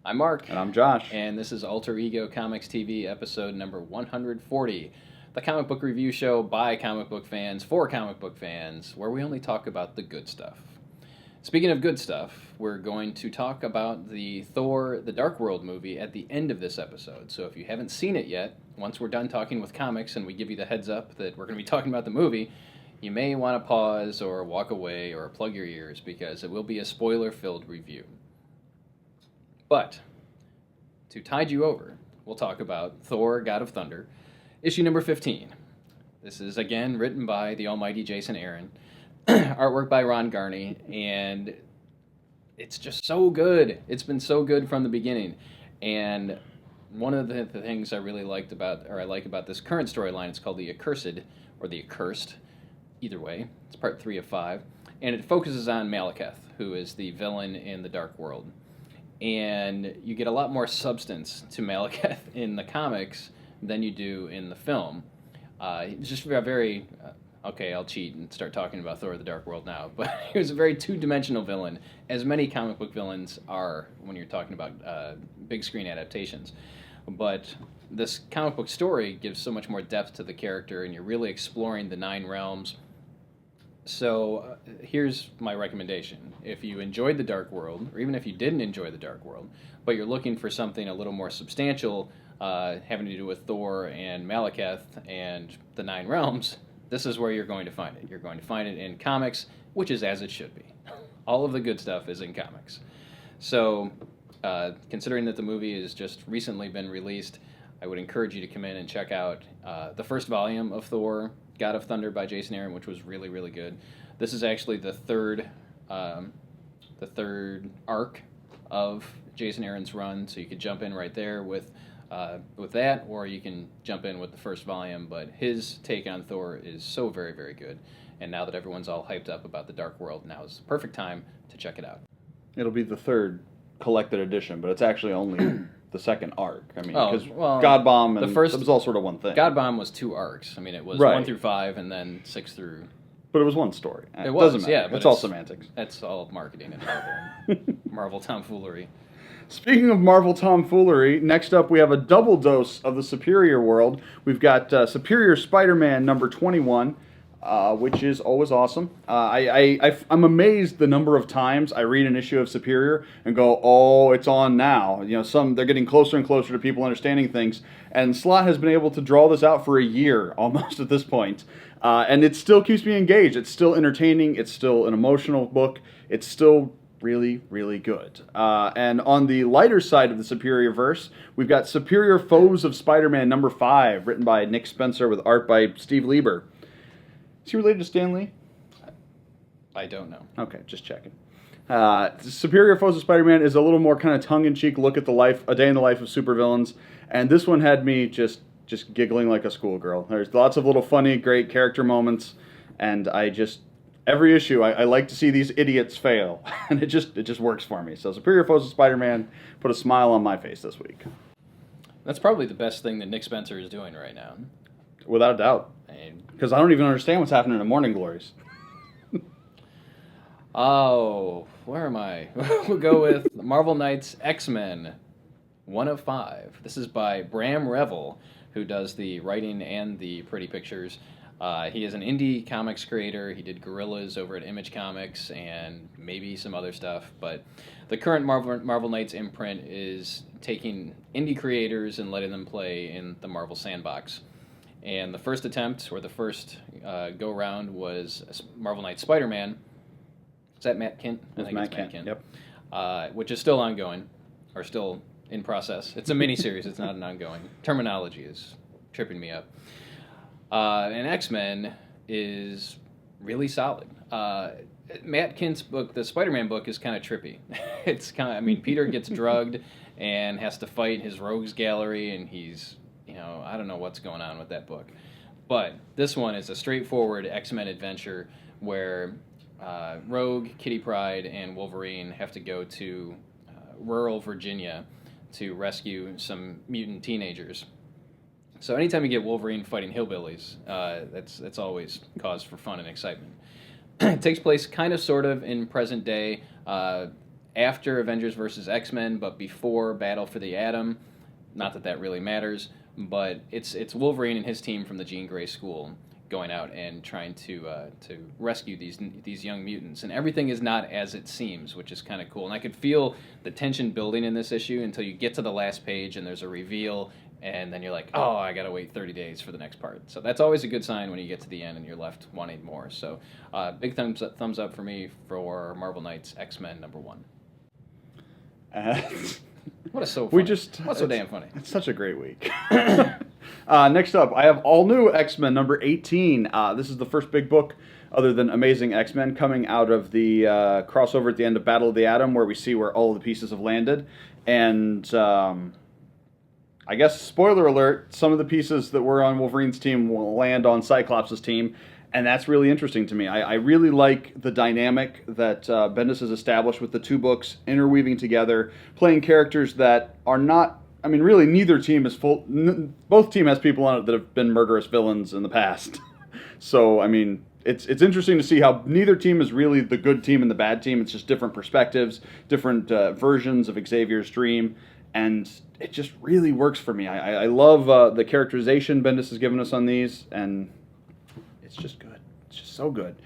I'm Mark. And I'm Josh. And this is Alter Ego Comics TV episode number 140, the comic book review show by comic book fans for comic book fans, where we only talk about the good stuff. Speaking of good stuff, we're going to talk about the Thor The Dark World movie at the end of this episode. So if you haven't seen it yet, once we're done talking with comics and we give you the heads up that we're going to be talking about the movie, you may want to pause or walk away or plug your ears because it will be a spoiler-filled review. But to tide you over, we'll talk about Thor, God of Thunder, issue number 15. This is, again, written by the almighty Jason Aaron, artwork by Ron Garney, and it's just so good. It's been so good from the beginning. And one of the things I really like about this current storyline, it's called The Accursed, or The Accursed, either way. It's part 3 of 5. And it focuses on Malekith, who is the villain in the Dark World. And you get a lot more substance to Malekith in the comics than you do in the film. It's just a very... okay, I'll cheat and start talking about Thor: The Dark World now. But he was a very two-dimensional villain, as many comic book villains are when you're talking about big screen adaptations. But this comic book story gives so much more depth to the character, and you're really exploring the 9 realms. So here's my recommendation. If you enjoyed The Dark World, or even if you didn't enjoy The Dark World, but you're looking for something a little more substantial having to do with Thor and Malekith and the 9 realms, this is where you're going to find it. You're going to find it in comics, which is as it should be. All of the good stuff is in comics. So, considering that the movie has just recently been released, I would encourage you to come in and check out the first volume of Thor, God of Thunder by Jason Aaron, which was really, really good. This is actually the third arc of Jason Aaron's run, so you could jump in right there with that, or you can jump in with the first volume, but his take on Thor is so very, very good. And now that everyone's all hyped up about the Dark World, now is the perfect time to check it out. It'll be the third collected edition, but it's actually only the second arc. I mean, because God Bomb and it was all sort of one thing. God Bomb was 2 arcs. I mean, it was 1 through 5 and then 6 through... But it was one story. It was, doesn't matter. Yeah. But it's all semantics. That's all marketing and Marvel. Marvel tomfoolery. Speaking of Marvel tomfoolery, next up we have a double dose of the Superior World. We've got Superior Spider-Man number 21, which is always awesome. I'm amazed the number of times I read an issue of Superior and go, oh, it's on now. You know, they're getting closer and closer to people understanding things. And Slott has been able to draw this out for a year almost at this point. And it still keeps me engaged. It's still entertaining. It's still an emotional book. It's still really, really good. And on the lighter side of the Superior verse, we've got Superior Foes of Spider-Man number 5, written by Nick Spencer with art by Steve Lieber. Is he related to Stan Lee? I don't know. Okay, just checking. Superior Foes of Spider-Man is a little more kind of tongue-in-cheek look at a day in the life of supervillains, and this one had me just giggling like a schoolgirl. There's lots of little funny, great character moments, and every issue, I like to see these idiots fail, and it just works for me. So Superior Foes of Spider-Man put a smile on my face this week. That's probably the best thing that Nick Spencer is doing right now. Without a doubt. Because I don't even understand what's happening in Morning Glories. Oh, where am I? We'll go with Marvel Knights X-Men 1 of 5. This is by Bram Revel, who does the writing and the pretty pictures. He is an indie comics creator. He did Gorillas over at Image Comics and maybe some other stuff. But the current Marvel Knights imprint is taking indie creators and letting them play in the Marvel sandbox. And the first attempt, or the first go-round, was Marvel Knights Spider-Man. Is that Matt Kent? It's Matt Kent. Yep. Which is still ongoing, or still in process. It's a mini-series. It's not an ongoing. Terminology is tripping me up. And X-Men is really solid. Matt Kent's book, the Spider-Man book, is kind of trippy. Peter gets drugged and has to fight his rogues gallery, and he's, I don't know what's going on with that book. But this one is a straightforward X-Men adventure where Rogue, Kitty Pryde, and Wolverine have to go to rural Virginia to rescue some mutant teenagers. So anytime you get Wolverine fighting hillbillies, that's always cause for fun and excitement. It takes place kind of sort of in present day, after Avengers versus X-Men, but before Battle for the Atom. Not that that really matters, but it's Wolverine and his team from the Jean Grey School going out and trying to rescue these young mutants, and everything is not as it seems, which is kind of cool. And I could feel the tension building in this issue until you get to the last page and there's a reveal, and then you're like, oh, I gotta wait 30 days for the next part. So that's always a good sign when you get to the end and you're left wanting more. So big thumbs up for me for Marvel Knights X-Men #1. What is so funny? What's so damn funny? It's such a great week. Next up, I have All New X-Men #18. This is the first big book, other than Amazing X-Men, coming out of the crossover at the end of Battle of the Atom, where we see where all the pieces have landed. And I guess, spoiler alert, some of the pieces that were on Wolverine's team will land on Cyclops' team. And that's really interesting to me. I really like the dynamic that Bendis has established with the two books, interweaving together, playing characters that are not... I mean, really, neither team is full... Both team has people on it that have been murderous villains in the past. So, I mean, it's interesting to see how neither team is really the good team and the bad team. It's just different perspectives, different versions of Xavier's dream. And it just really works for me. I love the characterization Bendis has given us on these, and... it's just good. It's just so good.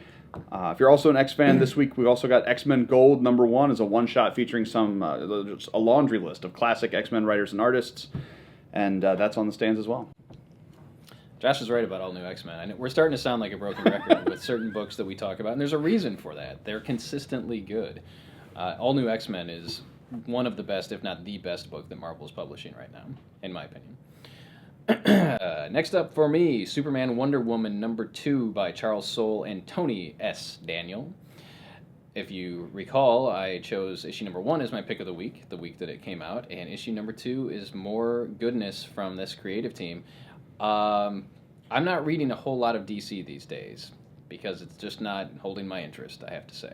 If you're also an X fan, this week we've also got X-Men Gold #1 as a one-shot featuring a laundry list of classic X-Men writers and artists, and that's on the stands as well. Josh is right about All New X-Men. We're starting to sound like a broken record with certain books that we talk about, and there's a reason for that. They're consistently good. All New X-Men is one of the best, if not the best book that Marvel is publishing right now, in my opinion. Next up for me, Superman Wonder Woman #2 by Charles Soule and Tony S. Daniel. If you recall, I chose issue #1 as my pick of the week that it came out, and issue #2 is more goodness from this creative team. I'm not reading a whole lot of DC these days because it's just not holding my interest, I have to say.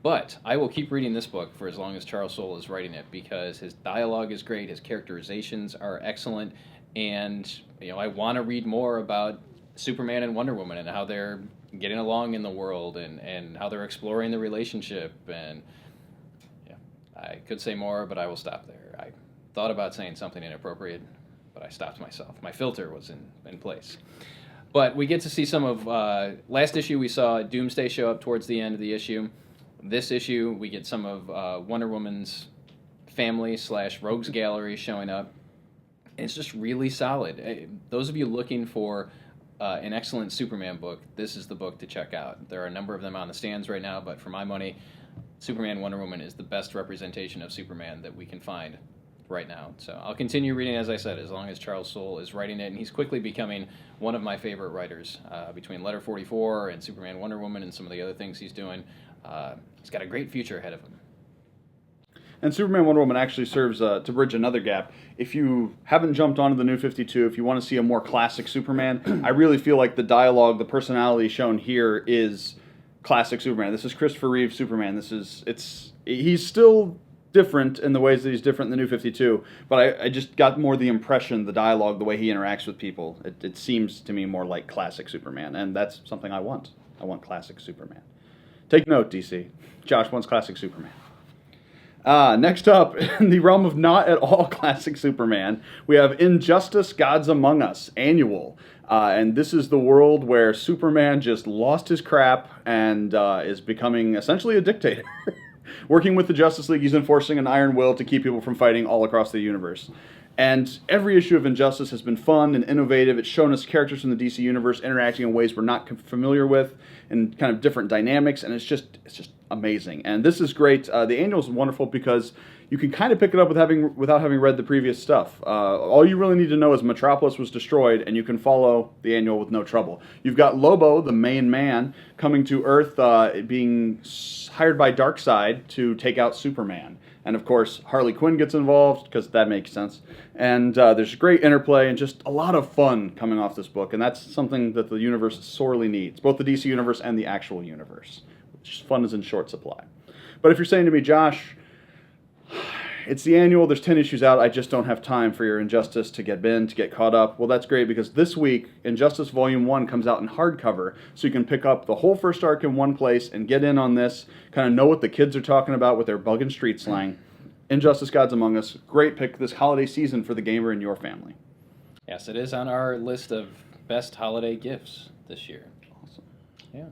But I will keep reading this book for as long as Charles Soule is writing it because his dialogue is great, his characterizations are excellent, and I want to read more about Superman and Wonder Woman and how they're getting along in the world and how they're exploring the relationship. And yeah, I could say more, but I will stop there. I thought about saying something inappropriate, but I stopped myself. My filter was in place. But we get to see some of... last issue we saw Doomsday show up towards the end of the issue. This issue we get some of Wonder Woman's family / Rogues Gallery showing up. It's just really solid. Those of you looking for an excellent Superman book, this is the book to check out. There are a number of them on the stands right now, but for my money, Superman Wonder Woman is the best representation of Superman that we can find right now. So I'll continue reading, as I said, as long as Charles Soule is writing it, and he's quickly becoming one of my favorite writers. Between Letter 44 and Superman Wonder Woman and some of the other things he's doing, he's got a great future ahead of him. And Superman Wonder Woman actually serves to bridge another gap. If you haven't jumped onto the New 52, if you want to see a more classic Superman, I really feel like the dialogue, the personality shown here is classic Superman. This is Christopher Reeve's Superman. He's still different in the ways that he's different in the New 52, but I just got more the impression, the dialogue, the way he interacts with people. It seems to me more like classic Superman, and that's something I want. I want classic Superman. Take note, DC. Josh wants classic Superman. Next up, in the realm of not at all classic Superman, we have Injustice: Gods Among Us annual. And this is the world where Superman just lost his crap and is becoming essentially a dictator. Working with the Justice League, he's enforcing an iron will to keep people from fighting all across the universe. And every issue of Injustice has been fun and innovative. It's shown us characters from the DC universe interacting in ways we're not familiar with, and kind of different dynamics, and it's just amazing. And this is great. The annual is wonderful because you can kind of pick it up without having read the previous stuff. All you really need to know is Metropolis was destroyed, and you can follow the annual with no trouble. You've got Lobo, the main man, coming to Earth, being hired by Darkseid to take out Superman. And of course, Harley Quinn gets involved, because that makes sense. And there's great interplay and just a lot of fun coming off this book. And that's something that the universe sorely needs, both the DC universe and the actual universe. Fun is in short supply. But if you're saying to me, Josh, it's the annual. There's 10 issues out. I just don't have time for your Injustice to get caught up. Well, that's great because this week, Injustice Volume 1 comes out in hardcover, so you can pick up the whole first arc in one place and get in on this, kind of know what the kids are talking about with their bug and street slang. Injustice Gods Among Us, great pick this holiday season for the gamer in your family. Yes, it is on our list of best holiday gifts this year. Awesome. Yeah.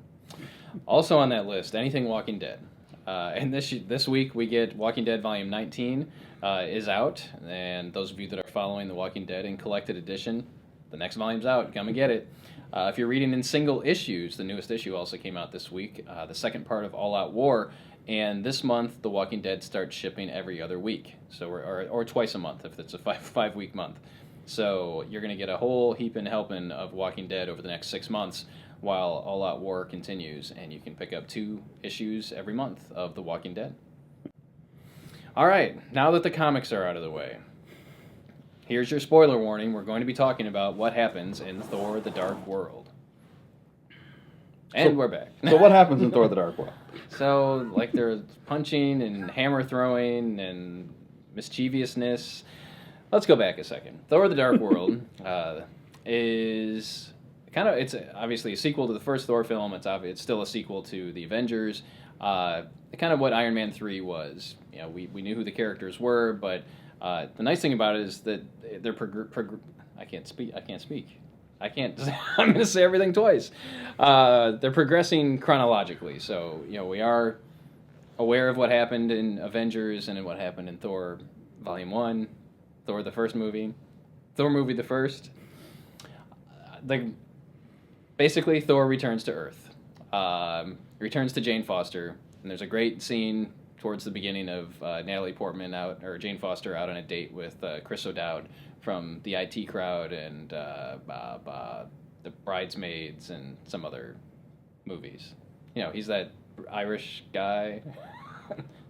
Also on that list, anything Walking Dead. And this week we get Walking Dead Volume 19 is out, and those of you that are following The Walking Dead in collected edition, the next volume's out. Come and get it. If you're reading in single issues, the newest issue also came out this week, the second part of All Out War, and this month The Walking Dead starts shipping every other week, so or twice a month if it's a five-week month. So you're going to get a whole heaping helping of Walking Dead over the next 6 months, while All Out War continues, and you can pick up 2 issues every month of The Walking Dead. All right, now that the comics are out of the way, here's your spoiler warning. We're going to be talking about what happens in Thor: The Dark World. And we're back. So what happens in Thor: The Dark World? So, like, there's punching and hammer throwing and mischievousness. Let's go back a second. Thor: The Dark World is... it's obviously a sequel to the first Thor film. It's still a sequel to the Avengers. Kind of what Iron Man 3 was. We knew who the characters were, but the nice thing about it is that they're I can't speak. I'm going to say everything twice. They're progressing chronologically. So, we are aware of what happened in Avengers and in what happened in Thor Volume 1, Thor the first movie, Thor movie the first. Basically, Thor returns to Earth, returns to Jane Foster, and there's a great scene towards the beginning of Natalie Portman Jane Foster out on a date with Chris O'Dowd from the IT Crowd and the Bridesmaids and some other movies. He's that Irish guy.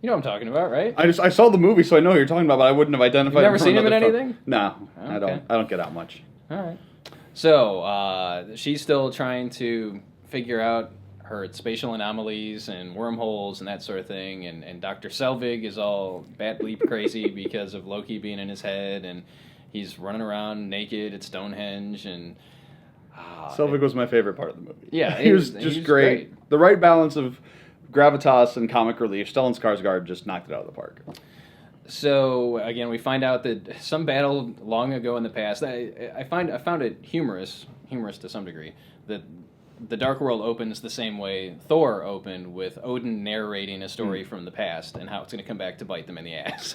You know what I'm talking about, right? I saw the movie, so I know who you're talking about, but I wouldn't have identified. You've never seen him in anything? No, okay. I don't get out much. All right. So she's still trying to figure out her spatial anomalies and wormholes and that sort of thing, and Dr. Selvig is all bat bleep crazy because of Loki being in his head, and he's running around naked at Stonehenge, and Selvig was my favorite part of the movie. Yeah, he was great. The right balance of gravitas and comic relief. Stellan Skarsgård just knocked it out of the park. So again, we find out that some battle long ago in the past. I found it humorous to some degree, that the Dark World opens the same way Thor opened, with Odin narrating a story from the past and how it's going to come back to bite them in the ass.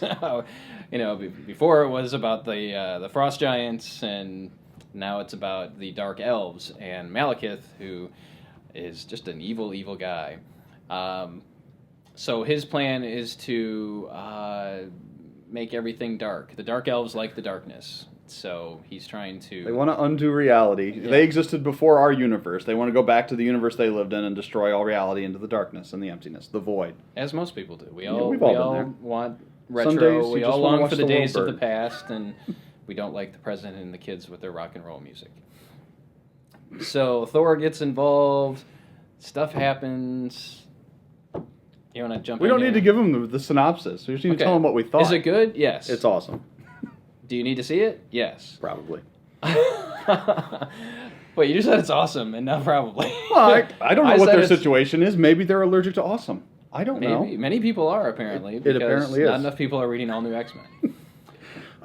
Before it was about the Frost Giants, and now it's about the Dark Elves and Malekith, who is just an evil guy. So his plan is to make everything dark. The Dark Elves like the darkness, so he's trying to... They want to undo reality. Yeah. They existed before our universe. They want to go back to the universe they lived in and destroy all reality into the darkness and the emptiness, the void. As most people do. We all want retro. We all long for the days of the past, and we don't like the present and the kids with their rock and roll music. So Thor gets involved. Stuff happens... You want to jump in? We don't need to give them the synopsis. We just need to tell them what we thought. Is it good? Yes. It's awesome. Do you need to see it? Yes. Probably. Wait, you just said it's awesome, and not probably. Well, I don't know what their situation is. Maybe they're allergic to awesome. I don't know. Many people are, apparently. It apparently is. Not enough people are reading all new X-Men.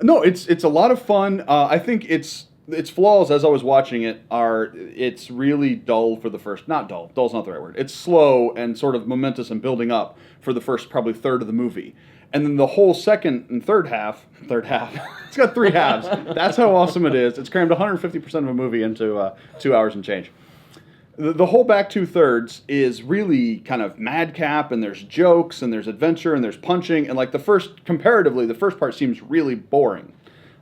No, it's a lot of fun. I think its flaws, as I was watching it, it's really dull for the first... Not dull. Dull's not the right word. It's slow and sort of momentous and building up for the first probably third of the movie. And then the whole second and third half, it's got 3 halves. That's how awesome it is. It's crammed 150% of a movie into 2 hours and change. The whole back 2/3 is really kind of madcap, and there's jokes, and there's adventure, and there's punching, and comparatively, the first part seems really boring.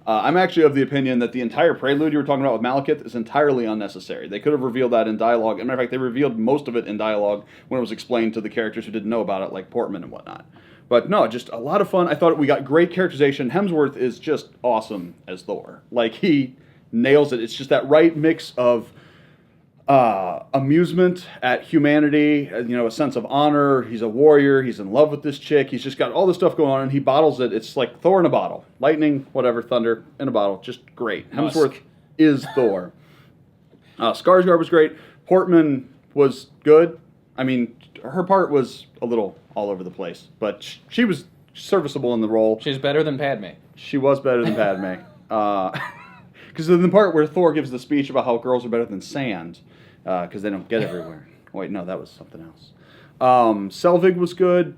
I'm actually of the opinion that the entire prelude you were talking about with Malekith is entirely unnecessary. They could have revealed that in dialogue. As a matter of fact, they revealed most of it in dialogue when it was explained to the characters who didn't know about it, like Portman and whatnot. But no, just a lot of fun. I thought we got great characterization. Hemsworth is just awesome as Thor. He nails it. It's just that right mix of amusement at humanity, a sense of honor. He's a warrior. He's in love with this chick. He's just got all this stuff going on, and he bottles it. It's like Thor in a bottle. Lightning, whatever, thunder in a bottle. Just great. Musk. Hemsworth is Thor. Skarsgård was great. Portman was good. I mean, her part was a little all over the place, but she was serviceable in the role. She's better than Padme. She was better than Padme. Because in the part where Thor gives the speech about how girls are better than sand, because they don't get everywhere. Wait, no, that was something else. Selvig was good.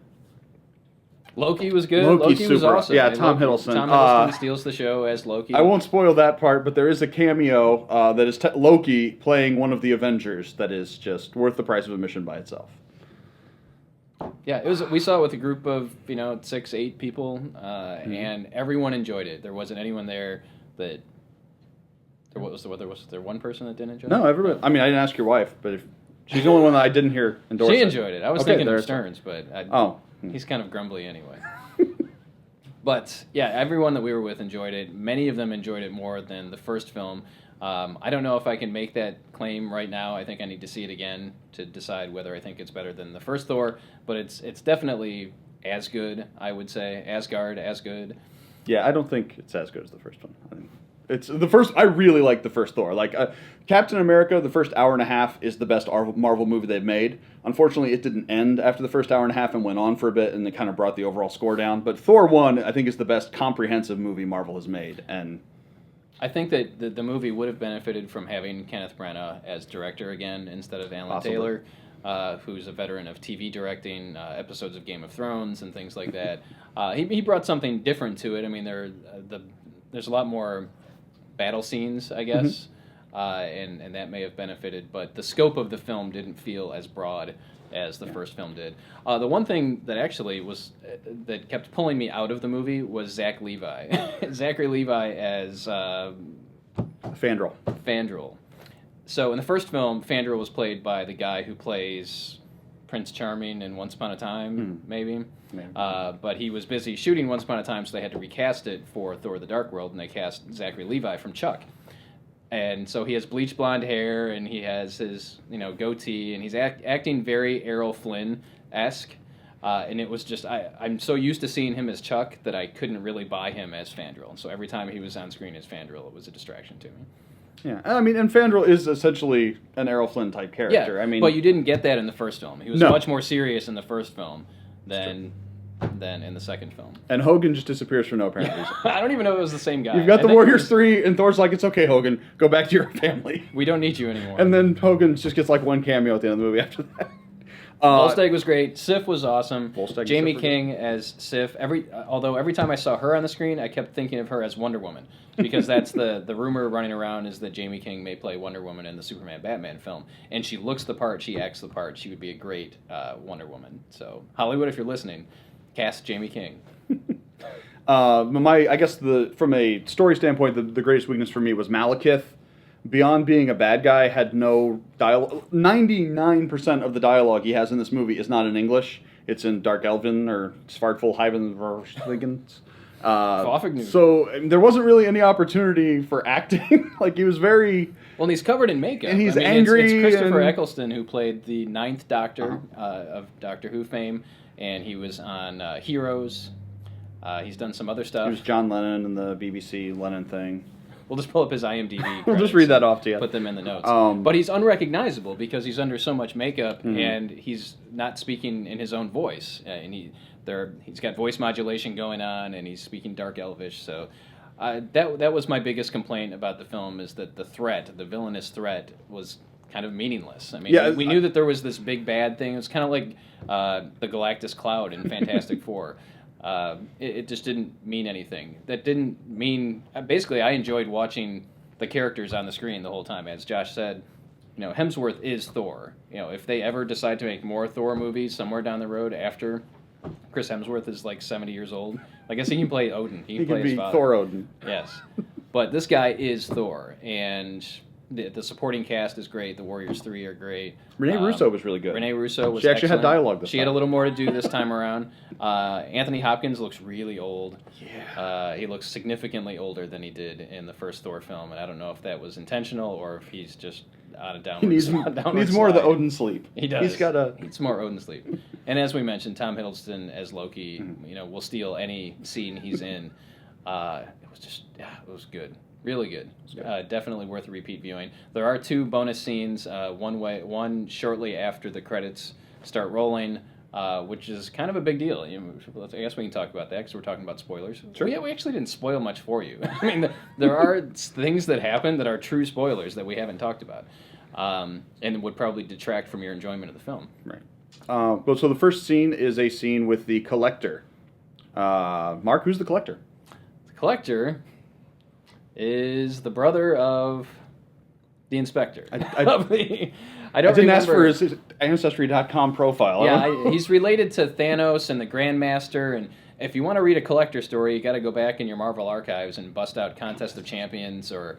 Loki was good. Loki's was super. awesome. Yeah, Tom Hiddleston. Tom Hiddleston steals the show as Loki. I won't spoil that part, but there is a cameo that is Loki playing one of the Avengers that is just worth the price of admission by itself. Yeah, it was. We saw it with a group of 6, 8 people, and everyone enjoyed it. There wasn't anyone there that. Was there one person that didn't enjoy it? No, everyone. I mean, I didn't ask your wife, but if she's the only one that I didn't hear endorse. She enjoyed it. I was thinking of Stearns, but he's kind of grumbly anyway. But yeah, everyone that we were with enjoyed it. Many of them enjoyed it more than the first film. I don't know if I can make that claim right now. I think I need to see it again to decide whether I think it's better than the first Thor. But it's definitely as good, I would say. Asgard, as good. Yeah, I don't think it's as good as the first one. I think it's the first. I really like the first Thor. Like Captain America, the first hour and a half is the best Marvel movie they've made. Unfortunately, it didn't end after the first hour and a half and went on for a bit, and it kind of brought the overall score down. But Thor 1, I think, is the best comprehensive movie Marvel has made, and I think that the movie would have benefited from having Kenneth Branagh as director again instead of Alan Possibly. Taylor, who's a veteran of TV directing, episodes of Game of Thrones and things like that. He brought something different to it. I mean, there's a lot more battle scenes, I guess, and that may have benefited, but the scope of the film didn't feel as broad as the first film did. The one thing that actually was that kept pulling me out of the movie was Zach Levi. Zachary Levi as Fandral. So in the first film, Fandral was played by the guy who plays Prince Charming in Once Upon a Time, maybe. But he was busy shooting Once Upon a Time, so they had to recast it for Thor: The Dark World, and they cast Zachary Levi from Chuck. And so he has bleach blonde hair, and he has his goatee, and he's acting very Errol Flynn-esque. And it was just I'm so used to seeing him as Chuck that I couldn't really buy him as Fandral. So every time he was on screen as Fandral, it was a distraction to me. Yeah, I mean, and Fandral is essentially an Errol Flynn type character. Yeah, I mean, but you didn't get that in the first film. He was much more serious in the first film than in the second film. And Hogan just disappears for no apparent reason. I don't even know if it was the same guy. You've got the Warriors 3, and Thor's like, it's okay, Hogan, go back to your family. We don't need you anymore. And then Hogan just gets like one cameo at the end of the movie after that. Volstagg was great. Sif was awesome. Volstagg Jamie Sif King as Sif. Although every time I saw her on the screen, I kept thinking of her as Wonder Woman, because that's the rumor running around is that Jamie King may play Wonder Woman in the Superman Batman film, and she looks the part, she acts the part. She would be a great Wonder Woman. So Hollywood, if you're listening, cast Jamie King. I guess from a story standpoint, the greatest weakness for me was Malekith. Beyond being a bad guy, had no dialogue. 99% of the dialogue he has in this movie is not in English. It's in Dark Elven or Svartful Hyvenverligans. So there wasn't really any opportunity for acting. Like, he was very... Well, and he's covered in makeup. And he's angry. It's Christopher Eccleston who played the 9th Doctor of Doctor Who fame, and he was on Heroes. He's done some other stuff. He was John Lennon in the BBC Lennon thing. We'll just pull up his IMDb. We'll just read that off to you. Put them in the notes. But he's unrecognizable because he's under so much makeup, and he's not speaking in his own voice. And he's got voice modulation going on, and he's speaking Dark Elvish. So that was my biggest complaint about the film, is that the villainous threat, was kind of meaningless. I mean, we knew that there was this big bad thing. It was kind of like the Galactus Cloud in Fantastic Four. It just didn't mean anything. That didn't mean... Basically, I enjoyed watching the characters on the screen the whole time. As Josh said, Hemsworth is Thor. If they ever decide to make more Thor movies somewhere down the road after Chris Hemsworth is like 70 years old, I guess he can play Odin. He can play his father. Thor Odin. Yes. But this guy is Thor, and The supporting cast is great. The Warriors 3 are great. Renee Russo was really good. Renee Russo was She actually excellent. had dialogue this She time. had a little more to do this time around. Anthony Hopkins looks really old. Yeah. He looks significantly older than he did in the first Thor film, and I don't know if that was intentional or if he's just on a downward He needs more of the Odin sleep. He does. He needs more Odin sleep. And as we mentioned, Tom Hiddleston as Loki, will steal any scene he's in. It was good. Really good. Definitely worth a repeat viewing. There are 2 bonus scenes. One shortly after the credits start rolling, which is kind of a big deal. I guess we can talk about that because we're talking about spoilers. Sure. We actually didn't spoil much for you. I mean, there are things that happen that are true spoilers that we haven't talked about, and would probably detract from your enjoyment of the film. Right. So the first scene is a scene with the Collector. Mark, who's the Collector? The Collector is the brother of the Inspector. I don't didn't ask remember. for his Ancestry.com profile. Yeah, he's related to Thanos and the Grandmaster, and if you want to read a Collector story, you got to go back in your Marvel archives and bust out Contest of Champions or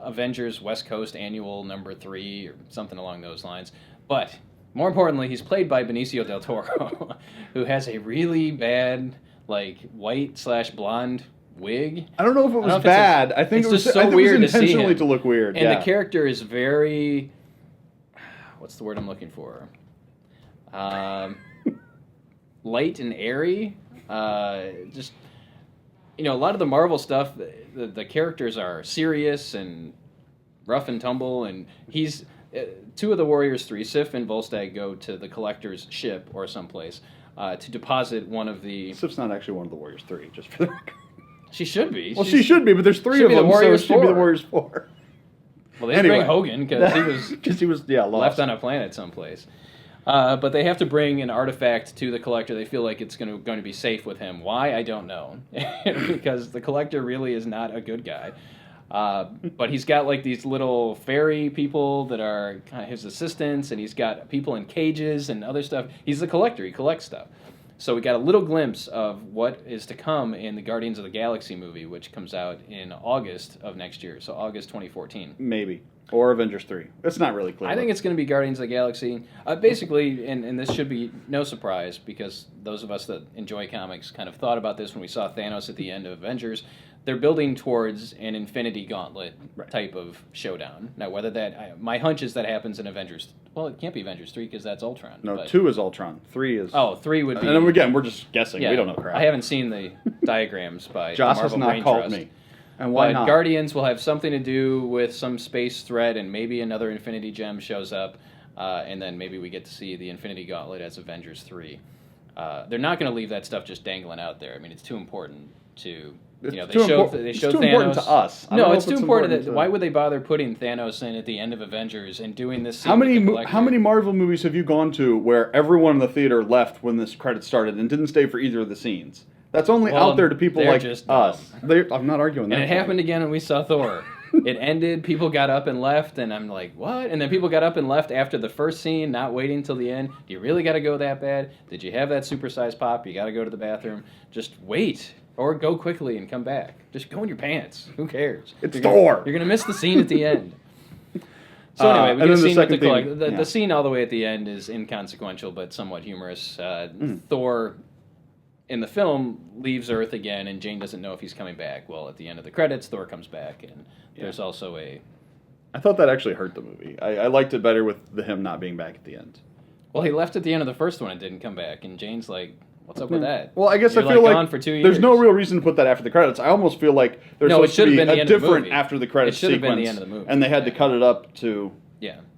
Avengers West Coast Annual number 3 or something along those lines. But more importantly, he's played by Benicio del Toro, who has a really bad white/blonde wig. I don't know if it was bad. I think it was just so weird intentionally to look weird. And the character is very, what's the word I'm looking for? Light and airy. Just, a lot of the Marvel stuff, the characters are serious and rough and tumble, and he's 2 of the Warriors 3, Sif and Volstagg, go to the Collector's ship or someplace to deposit one of the... Sif's not actually one of the Warriors 3, just for the record. She should be. Well, she should be, but there's 3 of them, so it should be the Warriors 4. Well, they had to bring Hogan because he was lost. Left on a planet someplace. But they have to bring an artifact to the Collector. They feel like it's going to be safe with him. Why? I don't know. Because the Collector really is not a good guy. But he's got these little fairy people that are kind of his assistants, and he's got people in cages and other stuff. He's the Collector. He collects stuff. So we got a little glimpse of what is to come in the Guardians of the Galaxy movie, which comes out in August of next year, so August 2014. Maybe. Or Avengers 3. It's not really clear. I think it's going to be Guardians of the Galaxy. Basically, and this should be no surprise, because those of us that enjoy comics kind of thought about this when we saw Thanos at the end of Avengers. They're building towards an Infinity Gauntlet type of showdown. Now, whether my hunch is that happens in Avengers. Well, it can't be Avengers 3 because that's Ultron. No, 2 is Ultron. 3 is... Oh, 3 would be... And again, we're just guessing. Yeah, we don't know crap. I haven't seen the diagrams by Joss Marvel has not Brain called Trust. me. And why not? Guardians will have something to do with some space threat, and maybe another Infinity Gem shows up, and then maybe we get to see the Infinity Gauntlet as Avengers 3. They're not going to leave that stuff just dangling out there. I mean, it's too important to... It's they too showed Too Thanos. important to us. No, it's too important. Why would they bother putting Thanos in at the end of Avengers and doing this scene with the Collector? How many Marvel movies have you gone to where everyone in the theater left when this credit started and didn't stay for either of the scenes? That's only out there to people like us. I'm not arguing that. And it happened again when we saw Thor. It ended, people got up and left, and I'm like, what? And then people got up and left after the first scene, not waiting till the end. Do you really got to go that bad? Did you have that supersized pop? You got to go to the bathroom? Just wait. Or go quickly and come back. Just go in your pants. Who cares? It's Thor. You're going to miss the scene at the end. So anyway, we get a scene with the Collector. The scene all the way at the end is inconsequential but somewhat humorous. Thor, in the film, leaves Earth again, and Jane doesn't know if he's coming back. Well, at the end of the credits, Thor comes back, and there's also a... I thought that actually hurt the movie. I liked it better with him not being back at the end. Well, he left at the end of the first one and didn't come back, and Jane's like... What's up with that? Well, I guess You're I feel like gone for 2 years. There's no real reason to put that after the credits. I almost feel like there's supposed to be a different after the credits sequence. It should have been the end of the movie. And they had to cut it up to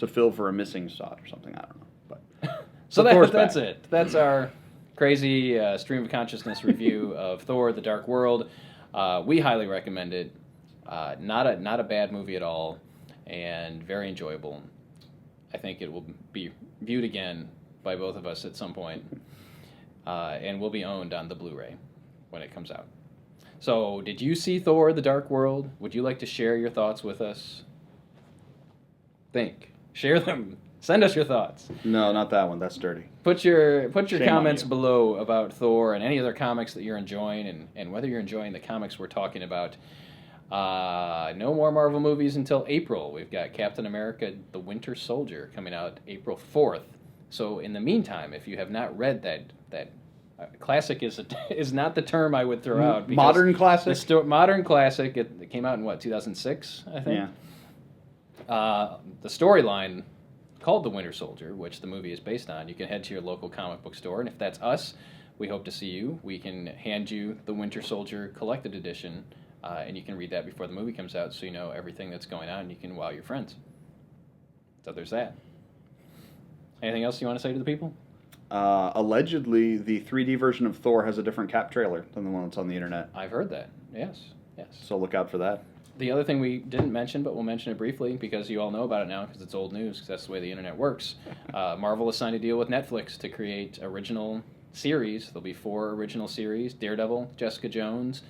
fill for a missing shot or something. I don't know. But so that's it. That's our crazy stream of consciousness review of Thor: The Dark World. We highly recommend it. Not a bad movie at all, and very enjoyable. I think it will be viewed again by both of us at some point. And will be owned on the Blu-ray when it comes out. So, did you see Thor: The Dark World? Would you like to share your thoughts with us? Share them. Send us your thoughts. No, not that one. That's dirty. Put your comments below about Thor and any other comics that you're enjoying, and whether you're enjoying the comics we're talking about. No more Marvel movies until April. We've got Captain America: The Winter Soldier coming out April 4th. So in the meantime, if you have not read that classic is not the term I would throw out. Modern classic? Modern classic. It came out in, what, 2006, I think? Yeah. The storyline called The Winter Soldier, which the movie is based on, you can head to your local comic book store, and if that's us, we hope to see you. We can hand you the Winter Soldier Collected Edition, and you can read that before the movie comes out, so you know everything that's going on, and you can wow your friends. So there's that. Anything else you want to say to the people? Allegedly, the 3D version of Thor has a different cap trailer than the one that's on the internet. I've heard that. Yes. So look out for that. The other thing we didn't mention, but we'll mention it briefly because you all know about it now because it's old news, because that's the way the internet works. Marvel has signed a deal with Netflix to create original series. There'll be 4 original series: Daredevil, Jessica Jones,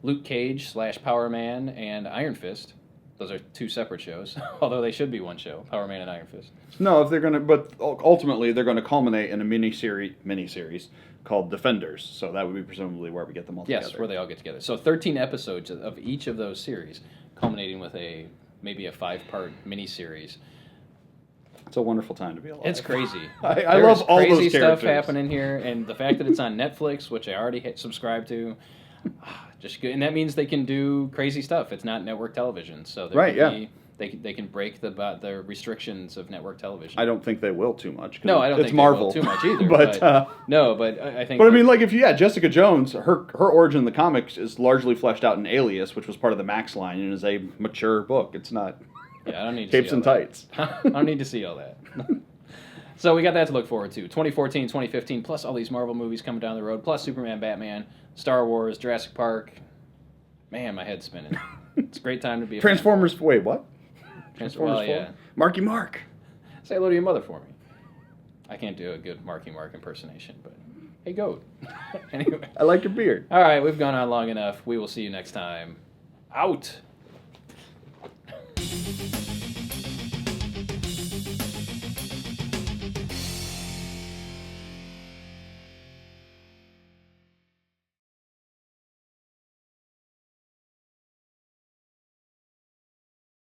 Luke Cage / Power Man, and Iron Fist. Those are 2 separate shows, although they should be one show, Power Man and Iron Fist. No, if they're going to, but ultimately they're going to culminate in a miniseries called Defenders. So that would be presumably where we get them all together. Yes, where they all get together. So 13 episodes of each of those series, culminating with maybe a 5-part miniseries. It's a wonderful time to be alive. It's crazy. I love all those characters. Crazy stuff happening here, and the fact that it's on Netflix, which I already subscribe to, just good. And that means they can do crazy stuff. It's not network television, so they can break the restrictions of network television. I don't think they will too much. No, I don't think Marvel. they will too much either. but I think. But I mean, like Jessica Jones, her origin in the comics is largely fleshed out in Alias, which was part of the Max line, and is a mature book. It's not. Yeah, I don't need capes and tights. I don't need to see all that. So we got that to look forward to. 2014, 2015, plus all these Marvel movies coming down the road, plus Superman, Batman, Star Wars, Jurassic Park. Man, my head's spinning. It's a great time to be a Transformers. fan. Wait, what? Transformers 4? Yeah. Marky Mark. Say hello to your mother for me. I can't do a good Marky Mark impersonation, but hey, goat. Anyway. I like your beard. All right, we've gone on long enough. We will see you next time. Out.